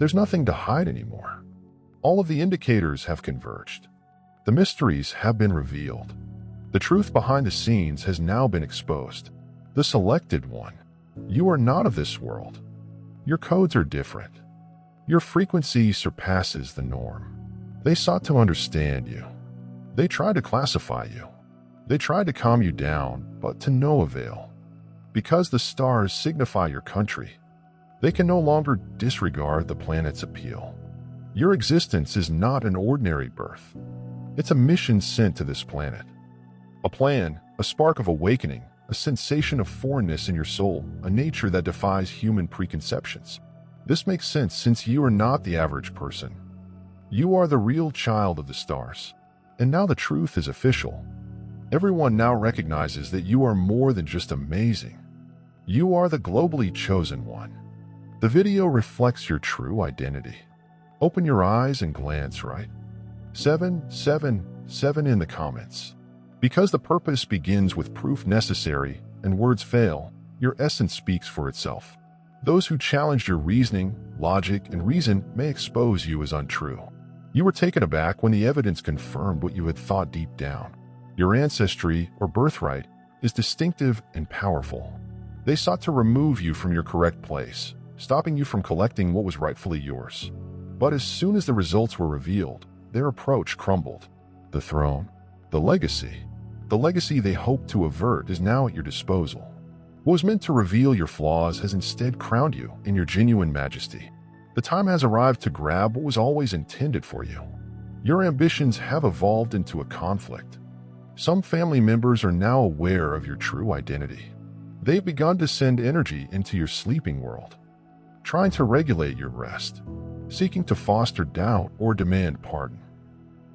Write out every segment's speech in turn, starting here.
There's nothing to hide anymore. All of the indicators have converged. The mysteries have been revealed. The truth behind the scenes has now been exposed. The selected one. You are not of this world. Your codes are different. Your frequency surpasses the norm. They sought to understand you. They tried to classify you. They tried to calm you down, but to no avail. Because the stars signify your country, they can no longer disregard the planet's appeal. Your existence is not an ordinary birth. It's a mission sent to this planet. A plan, a spark of awakening, a sensation of foreignness in your soul, a nature that defies human preconceptions. This makes sense since you are not the average person. You are the real child of the stars. And now the truth is official. Everyone now recognizes that you are more than just amazing. You are the globally chosen one. The video reflects your true identity. Open your eyes and glance right. 777 in the comments. Because the purpose begins with proof necessary and words fail, your essence speaks for itself. Those who challenge your reasoning, logic, and reason may expose you as untrue. You were taken aback when the evidence confirmed what you had thought deep down. Your ancestry or birthright is distinctive and powerful. They sought to remove you from your correct place, stopping you from collecting what was rightfully yours. But as soon as the results were revealed, their approach crumbled. The throne, the legacy they hoped to avert is now at your disposal. What was meant to reveal your flaws has instead crowned you in your genuine majesty. The time has arrived to grab what was always intended for you. Your ambitions have evolved into a conflict. Some family members are now aware of your true identity. They've begun to send energy into your sleeping world, trying to regulate your rest, seeking to foster doubt or demand pardon.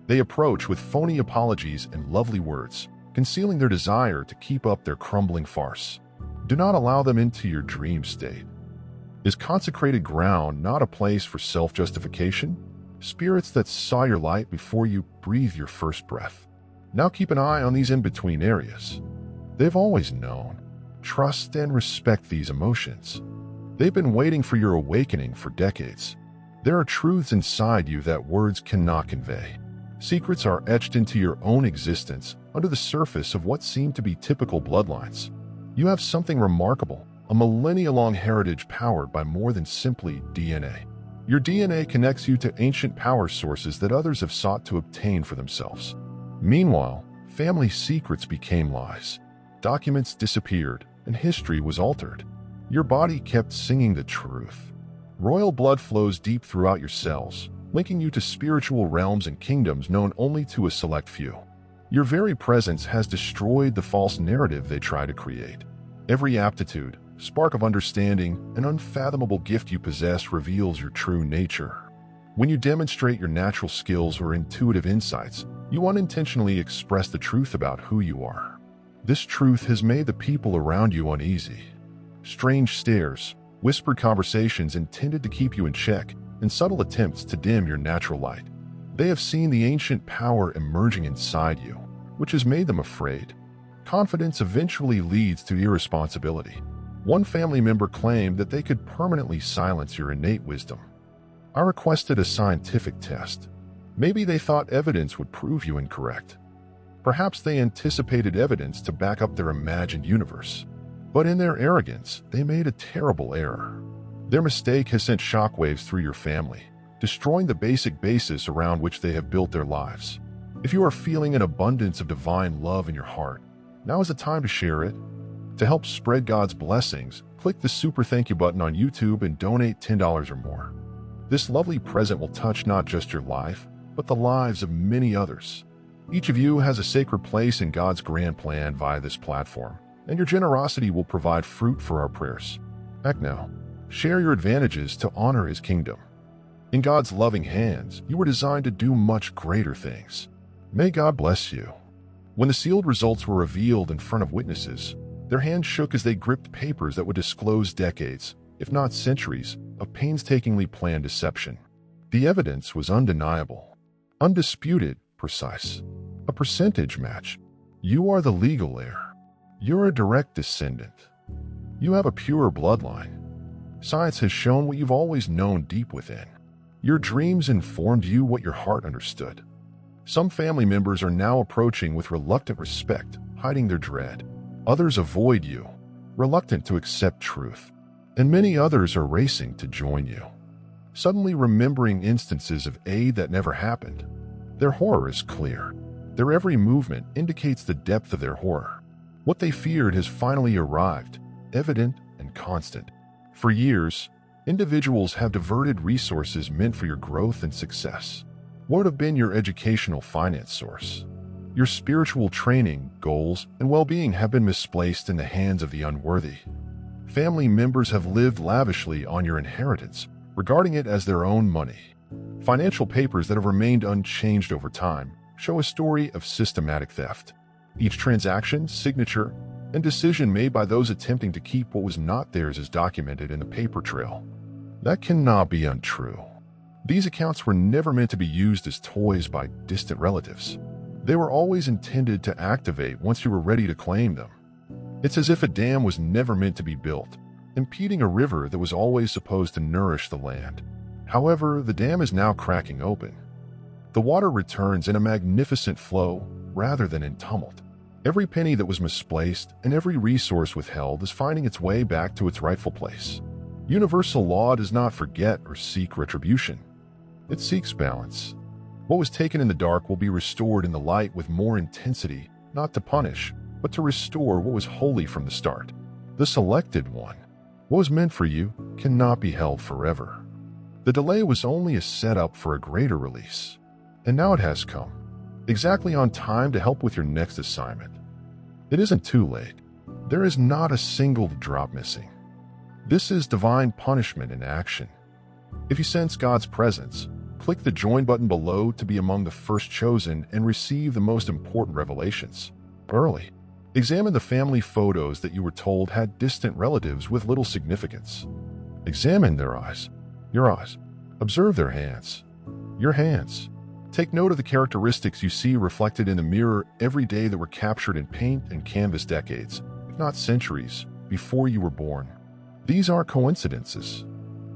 They approach with phony apologies and lovely words, concealing their desire to keep up their crumbling farce. Do not allow them into your dream state. Is consecrated ground not a place for self-justification? Spirits that saw your light before you breathe your first breath. Now keep an eye on these in-between areas. They've always known. Trust and respect these emotions. They've been waiting for your awakening for decades. There are truths inside you that words cannot convey. Secrets are etched into your own existence under the surface of what seem to be typical bloodlines. You have something remarkable, a millennia-long heritage powered by more than simply DNA. Your DNA connects you to ancient power sources that others have sought to obtain for themselves. Meanwhile, family secrets became lies. Documents disappeared, and history was altered. Your body kept singing the truth. Royal blood flows deep throughout your cells, linking you to spiritual realms and kingdoms known only to a select few. Your very presence has destroyed the false narrative they try to create. Every aptitude, spark of understanding, and unfathomable gift you possess reveals your true nature. When you demonstrate your natural skills or intuitive insights, you unintentionally express the truth about who you are. This truth has made the people around you uneasy. Strange stares, whispered conversations intended to keep you in check, and subtle attempts to dim your natural light. They have seen the ancient power emerging inside you, which has made them afraid. Confidence eventually leads to irresponsibility. One family member claimed that they could permanently silence your innate wisdom. I requested a scientific test. Maybe they thought evidence would prove you incorrect. Perhaps they anticipated evidence to back up their imagined universe. But in their arrogance, they made a terrible error. Their mistake has sent shockwaves through your family, destroying the basic basis around which they have built their lives. If you are feeling an abundance of divine love in your heart, now is the time to share it. To help spread God's blessings, click the super thank you button on YouTube and donate $10 or more. This lovely present will touch not just your life, but the lives of many others. Each of you has a sacred place in God's grand plan via this platform, and your generosity will provide fruit for our prayers. Act now. Share your advantages to honor His kingdom. In God's loving hands, you were designed to do much greater things. May God bless you. When the sealed results were revealed in front of witnesses, their hands shook as they gripped papers that would disclose decades, if not centuries, of painstakingly planned deception. The evidence was undeniable, undisputed, precise. A percentage match. You are the legal heir. You're a direct descendant. You have a pure bloodline. Science has shown what you've always known deep within. Your dreams informed you what your heart understood. Some family members are now approaching with reluctant respect, hiding their dread. Others avoid you, reluctant to accept truth. And many others are racing to join you, suddenly remembering instances of aid that never happened. Their horror is clear. Their every movement indicates the depth of their horror. What they feared has finally arrived, evident and constant. For years, individuals have diverted resources meant for your growth and success. What would have been your educational finance source? Your spiritual training, goals, and well-being have been misplaced in the hands of the unworthy. Family members have lived lavishly on your inheritance, regarding it as their own money. Financial papers that have remained unchanged over time show a story of systematic theft. Each transaction, signature, and decision made by those attempting to keep what was not theirs is documented in the paper trail. That cannot be untrue. These accounts were never meant to be used as toys by distant relatives. They were always intended to activate once you were ready to claim them. It's as if a dam was never meant to be built, impeding a river that was always supposed to nourish the land. However, the dam is now cracking open. The water returns in a magnificent flow rather than in tumult. Every penny that was misplaced and every resource withheld is finding its way back to its rightful place. Universal law does not forget or seek retribution. It seeks balance. What was taken in the dark will be restored in the light with more intensity, not to punish, but to restore what was holy from the start. The selected one, what was meant for you, cannot be held forever. The delay was only a setup for a greater release. And now it has come, exactly on time to help with your next assignment. It isn't too late. There is not a single drop missing. This is divine punishment in action. If you sense God's presence, click the join button below to be among the first chosen and receive the most important revelations early. Examine the family photos that you were told had distant relatives with little significance. Examine their eyes, your eyes. Observe their hands, your hands. Take note of the characteristics you see reflected in the mirror every day that were captured in paint and canvas decades, if not centuries, before you were born. These aren't coincidences.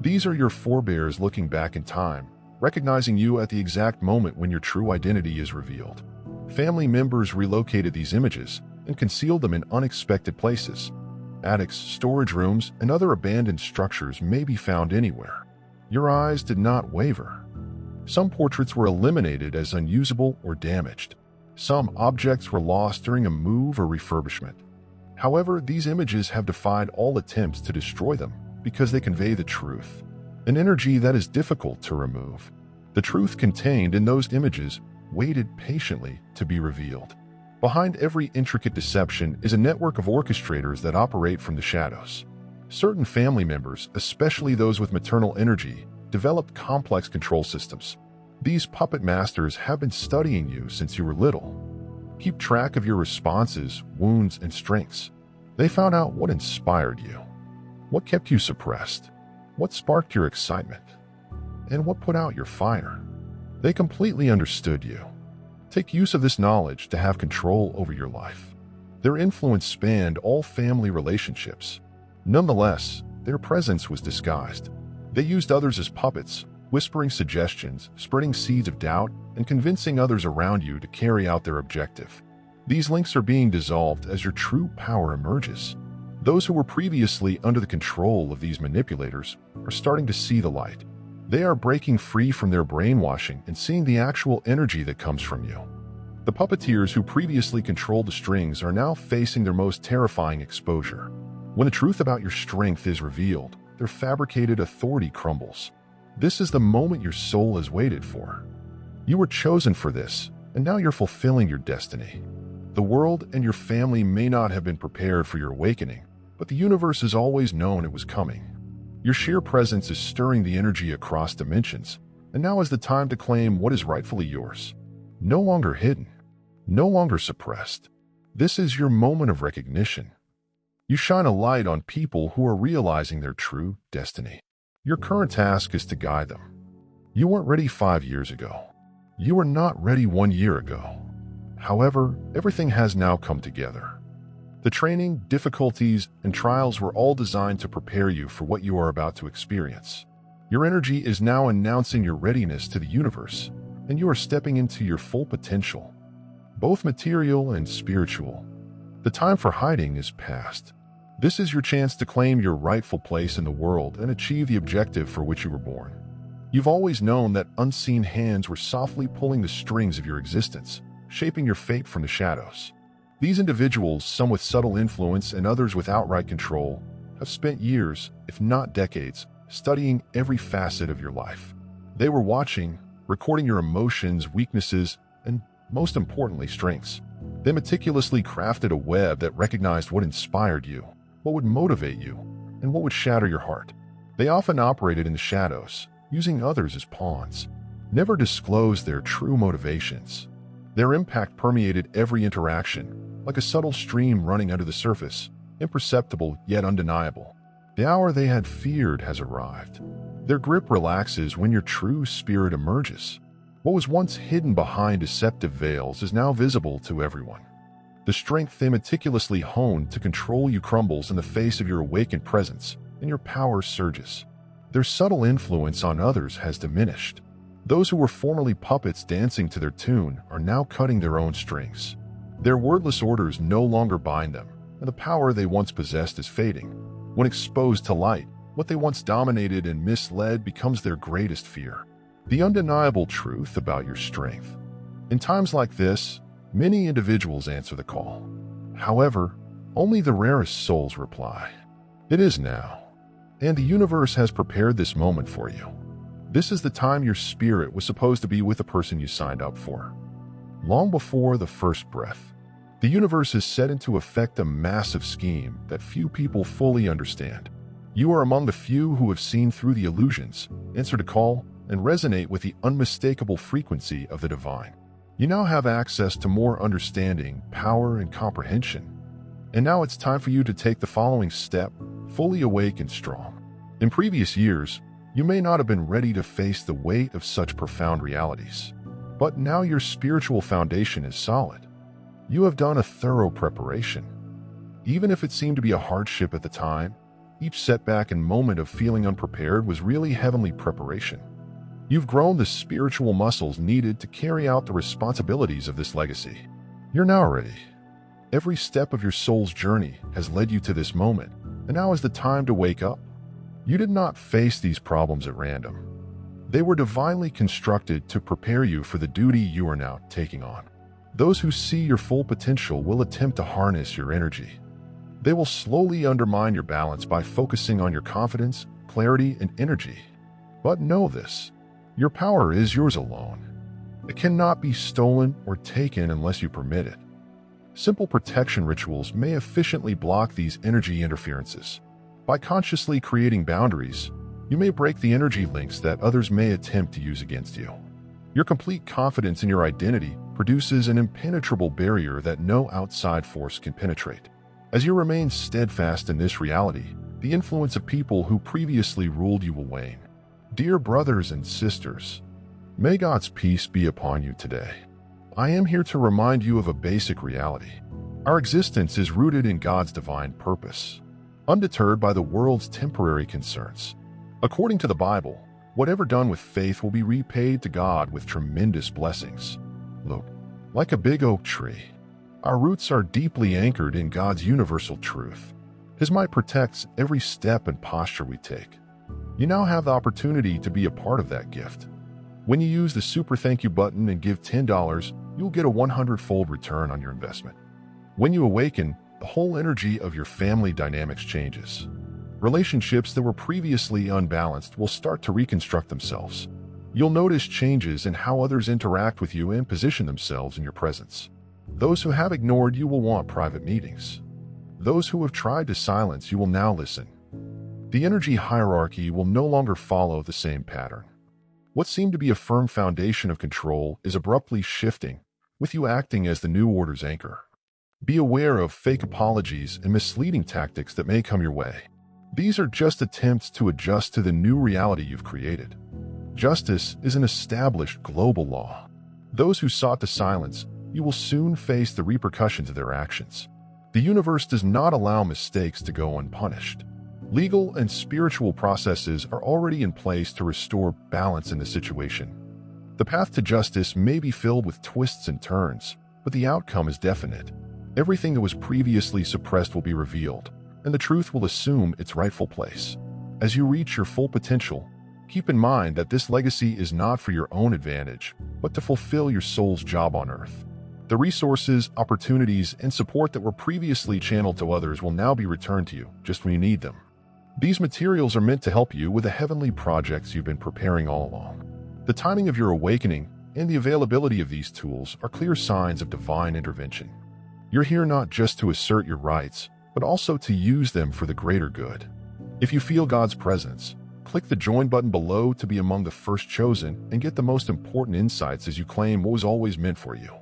These are your forebears looking back in time, recognizing you at the exact moment when your true identity is revealed. Family members relocated these images and concealed them in unexpected places. Attics, storage rooms, and other abandoned structures may be found anywhere. Your eyes did not waver. Some portraits were eliminated as unusable or damaged. Some objects were lost during a move or refurbishment. However, these images have defied all attempts to destroy them because they convey the truth, an energy that is difficult to remove. The truth contained in those images waited patiently to be revealed. Behind every intricate deception is a network of orchestrators that operate from the shadows. Certain family members, especially those with maternal energy, developed complex control systems. These puppet masters have been studying you since you were little. Keep track of your responses, wounds, and strengths. They found out what inspired you, what kept you suppressed, what sparked your excitement, and what put out your fire. They completely understood you. Take use of this knowledge to have control over your life. Their influence spanned all family relationships. Nonetheless, their presence was disguised. They used others as puppets, whispering suggestions, spreading seeds of doubt, and convincing others around you to carry out their objective. These links are being dissolved as your true power emerges. Those who were previously under the control of these manipulators are starting to see the light. They are breaking free from their brainwashing and seeing the actual energy that comes from you. The puppeteers who previously controlled the strings are now facing their most terrifying exposure. When the truth about your strength is revealed, their fabricated authority crumbles. This is the moment your soul has waited for. You were chosen for this, and now you're fulfilling your destiny. The world and your family may not have been prepared for your awakening, but the universe has always known it was coming. Your sheer presence is stirring the energy across dimensions, and now is the time to claim what is rightfully yours. No longer hidden, no longer suppressed. This is your moment of recognition. You shine a light on people who are realizing their true destiny. Your current task is to guide them. You weren't ready 5 years ago. You were not ready 1 year ago. However, everything has now come together. The training, difficulties, and trials were all designed to prepare you for what you are about to experience. Your energy is now announcing your readiness to the universe, and you are stepping into your full potential, both material and spiritual. The time for hiding is past. This is your chance to claim your rightful place in the world and achieve the objective for which you were born. You've always known that unseen hands were softly pulling the strings of your existence, shaping your fate from the shadows. These individuals, some with subtle influence and others with outright control, have spent years, if not decades, studying every facet of your life. They were watching, recording your emotions, weaknesses, and, most importantly, strengths. They meticulously crafted a web that recognized what inspired you, what would motivate you, and what would shatter your heart. They often operated in the shadows, using others as pawns, never disclosed their true motivations. Their impact permeated every interaction, like a subtle stream running under the surface, imperceptible yet undeniable. The hour they had feared has arrived. Their grip relaxes when your true spirit emerges. What was once hidden behind deceptive veils is now visible to everyone. The strength they meticulously honed to control you crumbles in the face of your awakened presence, and your power surges. Their subtle influence on others has diminished. Those who were formerly puppets dancing to their tune are now cutting their own strings. Their wordless orders no longer bind them, and the power they once possessed is fading. When exposed to light, what they once dominated and misled becomes their greatest fear. The undeniable truth about your strength. In times like this, many individuals answer the call. However, only the rarest souls reply. It is now, and the universe has prepared this moment for you. This is the time your spirit was supposed to be with the person you signed up for. Long before the first breath, the universe has set into effect a massive scheme that few people fully understand. You are among the few who have seen through the illusions, answered a call, and resonate with the unmistakable frequency of the divine. You now have access to more understanding, power, and comprehension. And now it's time for you to take the following step, fully awake and strong. In previous years, you may not have been ready to face the weight of such profound realities. But now your spiritual foundation is solid. You have done a thorough preparation. Even if it seemed to be a hardship at the time, each setback and moment of feeling unprepared was really heavenly preparation. You've grown the spiritual muscles needed to carry out the responsibilities of this legacy. You're now ready. Every step of your soul's journey has led you to this moment, and now is the time to wake up. You did not face these problems at random. They were divinely constructed to prepare you for the duty you are now taking on. Those who see your full potential will attempt to harness your energy. They will slowly undermine your balance by focusing on your confidence, clarity, and energy. But know this, your power is yours alone. It cannot be stolen or taken unless you permit it. Simple protection rituals may efficiently block these energy interferences. By consciously creating boundaries, you may break the energy links that others may attempt to use against you. Your complete confidence in your identity produces an impenetrable barrier that no outside force can penetrate. As you remain steadfast in this reality, the influence of people who previously ruled you will wane. Dear brothers and sisters, may God's peace be upon you today. I am here to remind you of a basic reality. Our existence is rooted in God's divine purpose, undeterred by the world's temporary concerns. According to the Bible, whatever done with faith will be repaid to God with tremendous blessings. Look, like a big oak tree, our roots are deeply anchored in God's universal truth. His might protects every step and posture we take. You now have the opportunity to be a part of that gift. When you use the Super Thank You button and give $10, you'll get a 100-fold return on your investment. When you awaken, the whole energy of your family dynamics changes. Relationships that were previously unbalanced will start to reconstruct themselves. You'll notice changes in how others interact with you and position themselves in your presence. Those who have ignored you will want private meetings. Those who have tried to silence you will now listen. The energy hierarchy will no longer follow the same pattern. What seemed to be a firm foundation of control is abruptly shifting, with you acting as the new order's anchor. Be aware of fake apologies and misleading tactics that may come your way. These are just attempts to adjust to the new reality you've created. Justice is an established global law. Those who sought to silence you will soon face the repercussions of their actions. The universe does not allow mistakes to go unpunished. Legal and spiritual processes are already in place to restore balance in the situation. The path to justice may be filled with twists and turns, but the outcome is definite. Everything that was previously suppressed will be revealed, and the truth will assume its rightful place. As you reach your full potential, keep in mind that this legacy is not for your own advantage, but to fulfill your soul's job on Earth. The resources, opportunities, and support that were previously channeled to others will now be returned to you just when you need them. These materials are meant to help you with the heavenly projects you've been preparing all along. The timing of your awakening and the availability of these tools are clear signs of divine intervention. You're here not just to assert your rights, but also to use them for the greater good. If you feel God's presence, click the join button below to be among the first chosen and get the most important insights as you claim what was always meant for you.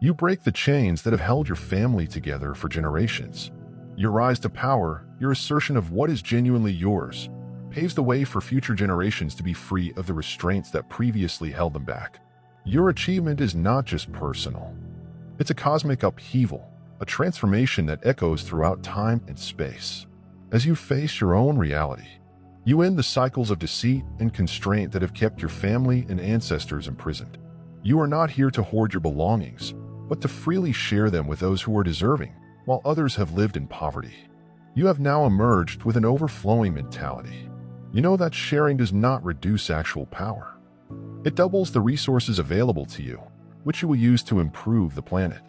You break the chains that have held your family together for generations. Your rise to power, your assertion of what is genuinely yours, paves the way for future generations to be free of the restraints that previously held them back. Your achievement is not just personal. It's a cosmic upheaval, a transformation that echoes throughout time and space. As you face your own reality, you end the cycles of deceit and constraint that have kept your family and ancestors imprisoned. You are not here to hoard your belongings, but to freely share them with those who are deserving, while others have lived in poverty. You have now emerged with an overflowing mentality. You know that sharing does not reduce actual power. It doubles the resources available to you, which you will use to improve the planet.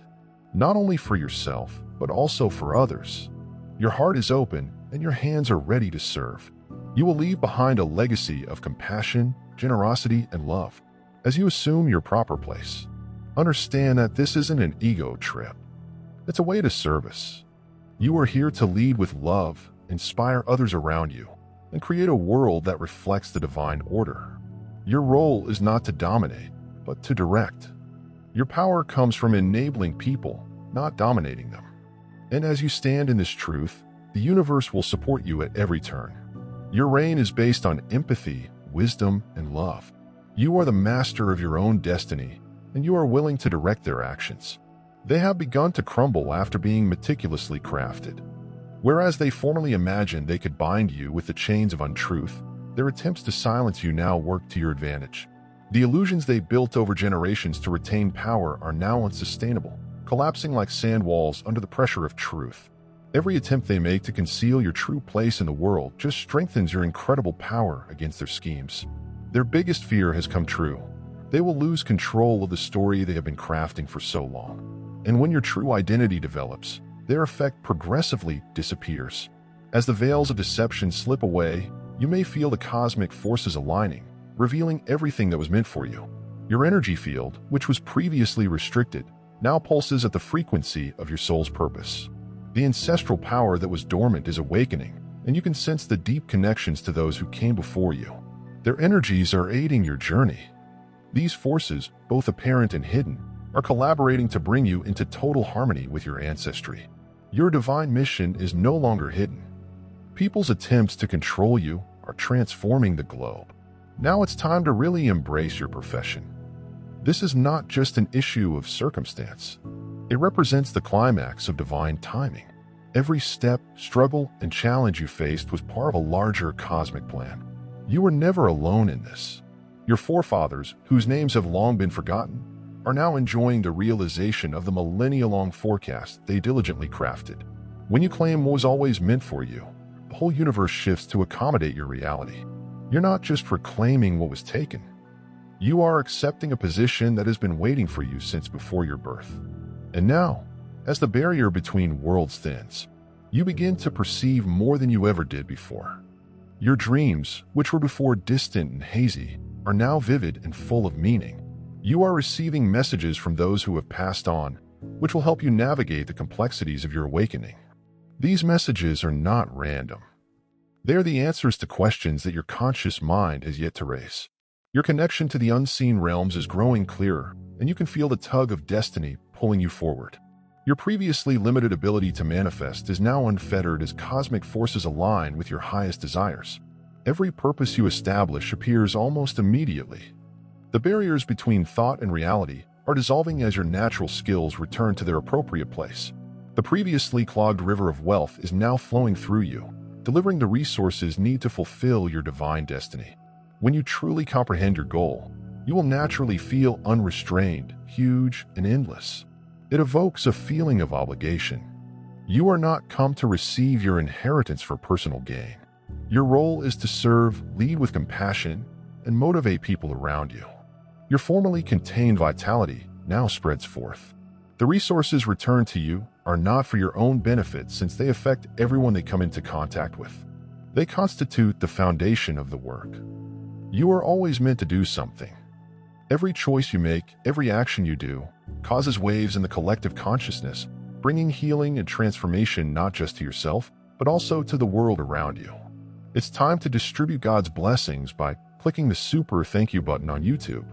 Not only for yourself, but also for others. Your heart is open and your hands are ready to serve. You will leave behind a legacy of compassion, generosity, and love. As you assume your proper place, understand that this isn't an ego trip. It's a way to service. You are here to lead with love, inspire others around you, and create a world that reflects the divine order. Your role is not to dominate, but to direct. Your power comes from enabling people, not dominating them. And as you stand in this truth, the universe will support you at every turn. Your reign is based on empathy, wisdom, and love. You are the master of your own destiny, and you are willing to direct their actions. They have begun to crumble after being meticulously crafted. Whereas they formerly imagined they could bind you with the chains of untruth, their attempts to silence you now work to your advantage. The illusions they built over generations to retain power are now unsustainable, collapsing like sand walls under the pressure of truth. Every attempt they make to conceal your true place in the world just strengthens your incredible power against their schemes. Their biggest fear has come true. They will lose control of the story they have been crafting for so long. And when your true identity develops, their effect progressively disappears. As the veils of deception slip away, you may feel the cosmic forces aligning, revealing everything that was meant for you. Your energy field, which was previously restricted, now pulses at the frequency of your soul's purpose. The ancestral power that was dormant is awakening, and you can sense the deep connections to those who came before you. Their energies are aiding your journey. These forces, both apparent and hidden, are collaborating to bring you into total harmony with your ancestry. Your divine mission is no longer hidden. People's attempts to control you are transforming the globe. Now it's time to really embrace your profession. This is not just an issue of circumstance. It represents the climax of divine timing. Every step, struggle, and challenge you faced was part of a larger cosmic plan. You were never alone in this. Your forefathers, whose names have long been forgotten, are now enjoying the realization of the millennia-long forecast they diligently crafted. When you claim what was always meant for you, the whole universe shifts to accommodate your reality. You're not just reclaiming what was taken. You are accepting a position that has been waiting for you since before your birth. And now, as the barrier between worlds thins, you begin to perceive more than you ever did before. Your dreams, which were before distant and hazy, are now vivid and full of meaning. You are receiving messages from those who have passed on, which will help you navigate the complexities of your awakening. These messages are not random. They are the answers to questions that your conscious mind has yet to raise. Your connection to the unseen realms is growing clearer, and you can feel the tug of destiny pulling you forward. Your previously limited ability to manifest is now unfettered as cosmic forces align with your highest desires. Every purpose you establish appears almost immediately. The barriers between thought and reality are dissolving as your natural skills return to their appropriate place. The previously clogged river of wealth is now flowing through you, delivering the resources needed to fulfill your divine destiny. When you truly comprehend your goal, you will naturally feel unrestrained, huge, and endless. It evokes a feeling of obligation. You are not come to receive your inheritance for personal gain. Your role is to serve, lead with compassion, and motivate people around you. Your formerly contained vitality now spreads forth. The resources returned to you are not for your own benefit, since they affect everyone they come into contact with. They constitute the foundation of the work. You are always meant to do something. Every choice you make, every action you do, causes waves in the collective consciousness, bringing healing and transformation not just to yourself, but also to the world around you. It's time to distribute God's blessings by clicking the super thank you button on YouTube.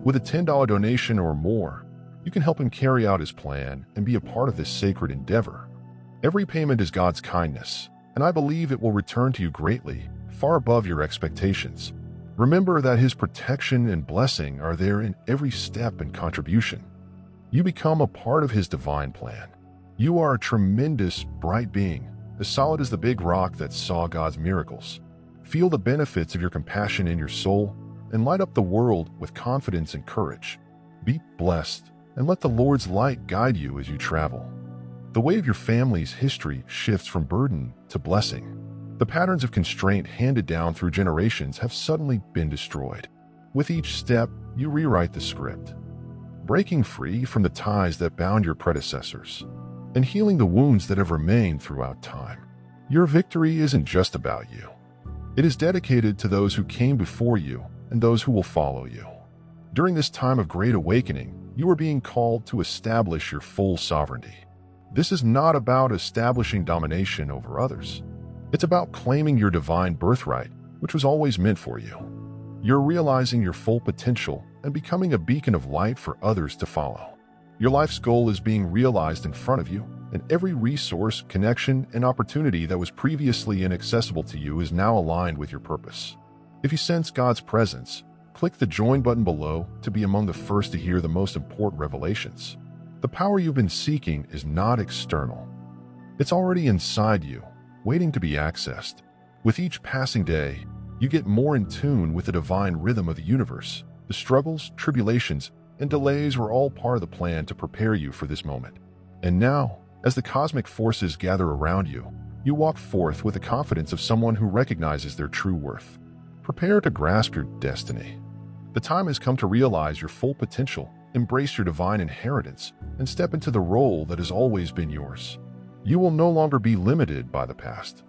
With a $10 donation or more, you can help him carry out his plan and be a part of this sacred endeavor. Every payment is God's kindness, and I believe it will return to you greatly, far above your expectations. Remember that his protection and blessing are there in every step and contribution. You become a part of his divine plan. You are a tremendous, bright being, as solid as the big rock that saw God's miracles. Feel the benefits of your compassion in your soul and light up the world with confidence and courage. Be blessed and let the Lord's light guide you as you travel. The way of your family's history shifts from burden to blessing. The patterns of constraint handed down through generations have suddenly been destroyed. With each step, you rewrite the script, breaking free from the ties that bound your predecessors and healing the wounds that have remained throughout time. Your victory isn't just about you. It is dedicated to those who came before you and those who will follow you. During this time of great awakening, you are being called to establish your full sovereignty. This is not about establishing domination over others. It's about claiming your divine birthright, which was always meant for you. You're realizing your full potential and becoming a beacon of light for others to follow. Your life's goal is being realized in front of you, and every resource, connection, and opportunity that was previously inaccessible to you is now aligned with your purpose. If you sense God's presence, click the join button below to be among the first to hear the most important revelations. The power you've been seeking is not external. It's already inside you, waiting to be accessed. With each passing day, you get more in tune with the divine rhythm of the universe. The struggles, tribulations, and delays were all part of the plan to prepare you for this moment. And now, as the cosmic forces gather around you, you walk forth with the confidence of someone who recognizes their true worth. Prepare to grasp your destiny. The time has come to realize your full potential, embrace your divine inheritance, and step into the role that has always been yours. You will no longer be limited by the past,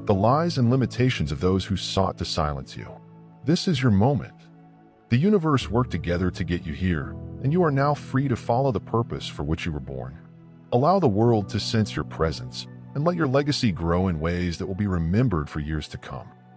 the lies and limitations of those who sought to silence you. This is your moment. The universe worked together to get you here, and you are now free to follow the purpose for which you were born. Allow the world to sense your presence, and let your legacy grow in ways that will be remembered for years to come.